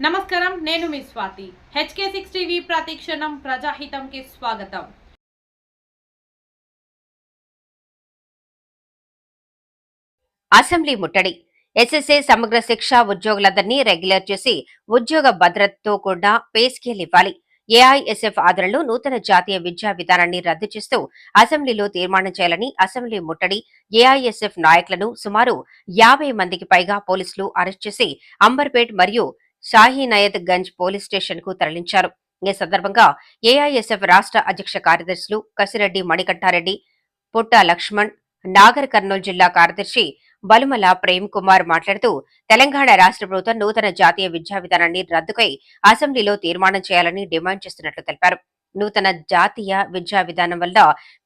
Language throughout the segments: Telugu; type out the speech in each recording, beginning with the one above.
నమస్కారం, నేను మీ స్వాతి. HK6 టీవీ ప్రతిక్షణం ప్రజాహితంకి స్వాగతం. అసెంబ్లీ ముట్టడి. ఎస్ఎస్ఏ సమగ్ర శిక్ష ఉద్యోగులందరినీ రెగ్యులర్ చేసి ఉద్యోగ భద్రతతో కూడా పే స్కేల్ ఇవ్వాలి. ఏఐఎస్ఎఫ్ ఆధ్వర్యంలో నూతన జాతీయ విద్యా విధానాన్ని రద్దు చేస్తూ అసెంబ్లీలో తీర్మానం చేయాలని అసెంబ్లీ ముట్టడి. ఏఐఎస్ఎఫ్ నాయకులను సుమారు 50 మందికి పైగా పోలీసులు అరెస్ట్ చేసి అంబర్పేట్ మరియు షాహీనయత్ గంజ్ పోలీస్ స్టేషన్ కు తరలించారు. ఈ సందర్భంగా ఏఐఎస్ఎఫ్ రాష్ట్ర అధ్యక్ష కార్యదర్శులు కసిరెడ్డి మణికంఠారెడ్డి, పుట్ట లక్ష్మణ్, నాగర్ కర్నూలు జిల్లా కార్యదర్శి బలుమల ప్రేమ్ కుమార్ మాట్లాడుతూ తెలంగాణ రాష్ట్ర ప్రభుత్వం నూతన జాతీయ విద్యా విధానాన్ని రద్దుకై అసెంబ్లీలో తీర్మానం చేయాలని డిమాండ్ చేస్తున్నట్లు తెలిపారు. నూతన జాతీయ విద్యా విధానం వల్ల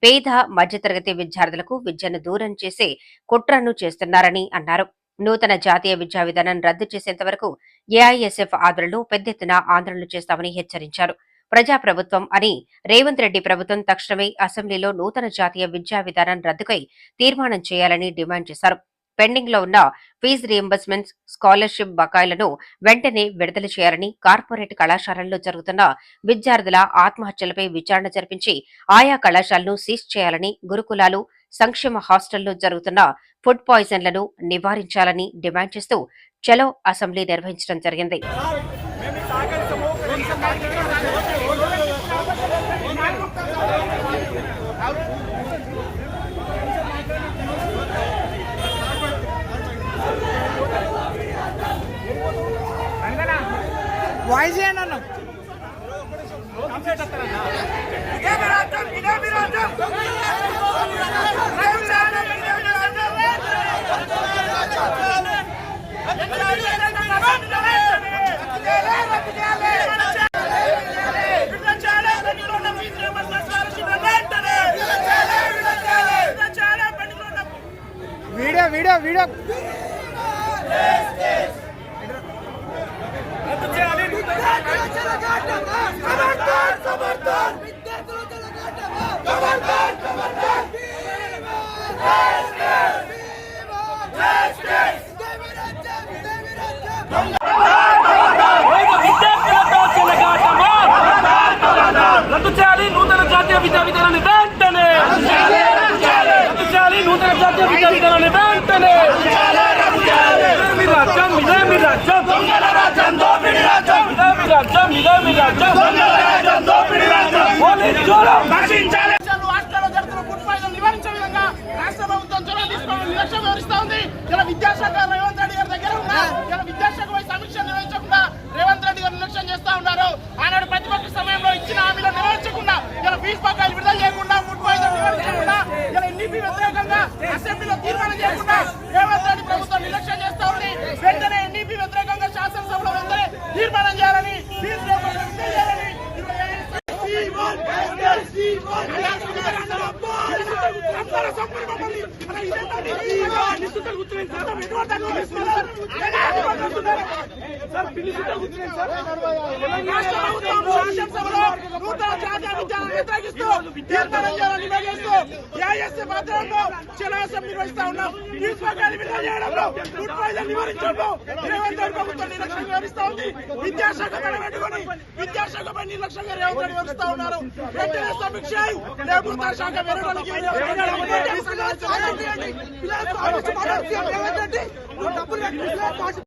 పేద మధ్యతరగతి విద్యార్థులకు విద్యను దూరం చేసే కుట్రను చేస్తున్నారని అన్నారు. నూతన జాతీయ విద్యా విధానం రద్దు చేసేంత వరకు ఏఐఎస్ఎఫ్ ఆధ్వర్యంలో పెద్ద ఎత్తున ఆందోళనలు చేస్తామని హెచ్చరించారు. ప్రజాప్రభుత్వం అని రేవంత్ రెడ్డి ప్రభుత్వం తక్షణమే అసెంబ్లీలో నూతన జాతీయ విద్యా విధానం రద్దుకై తీర్మానం చేయాలని డిమాండ్ చేశారు. పెండింగ్ లో ఉన్న ఫీజు రీయింబర్స్మెంట్, స్కాలర్షిప్ బకాయిలను వెంటనే విడుదల చేయాలని, కార్పొరేట్ కళాశాలల్లో జరుగుతున్న విద్యార్థుల ఆత్మహత్యలపై విచారణ జరిపించి ఆయా కళాశాలను సీజ్ చేయాలని, గురుకులాలు, సంక్షేమ హాస్టల్లో జరుగుతున్న ఫుడ్ పాయిజన్లను నివారించాలని డిమాండ్ చేస్తూ చలో అసెంబ్లీ నిర్వహించడం జరిగింది. వాయిస్ ఏంటన్న వీడియో వీడియో వీడియో రద్దు చేయాలి నూతన జాతీయ విద్యా విధానాన్ని వెంటనే. రద్దు చేయాలి నూతన జాతీయ విద్యా విధానాన్ని వెంటనే. ఇదే మీ రాజ్యం, ఇదే మీ రాజ్యం, ఇదే మీ రాజ్యం, ఇదే మీ రాజ్యం. పోలీసు చూడం రక్షించాలి. రాష్ట్రాల్లో జరుగుతున్న ఫుడ్ పాయిజన్ నివారించే విధంగా రాష్ట్ర ప్రభుత్వం చొరవ తీసుకోవడం నిర్లక్ష్యం వ్యవహరిస్తా ఉంది. ఇలా విద్యాశాఖ రేవంత్ రెడ్డి గారి దగ్గర ఉన్నా ఇలా విద్యాశాఖ పై సమీక్ష నిర్వహించకుండా రేవంత్ రెడ్డి గారు నిర్లక్ష్యం చేస్తా ఉన్నారు. ఆనాడు ప్రతిపక్ష సమయంలో ఇచ్చిన హామీలు నెరవేర్చకుండా ఇలా ఫీజు బకాయిలు విడుదల చేయకుండా, ఫుడ్ పాయిజన్ నివారించకుండా, ఇలా ఎన్డీపీ వ్యతిరేకంగా అసెంబ్లీలో తీర్మానం చేయకుండా రేవంత్ రెడ్డి ప్రభుత్వం నిర్లక్ష్యం చేస్తా ఉంది. వెంటనే ఎన్డీపీ వ్యతిరేకంగా శాసనసభలో వెంటనే తీర్మానం చేయాలని, ఫీజు చేయాలని విద్యాశాఖపై నిర్లక్ష్యంగా రేవంత్ రెడ్డి వ్యవహరిస్తా ఉన్నారు. వెంటనే సమీక్ష లేబర్ శాఖ వెరడానికి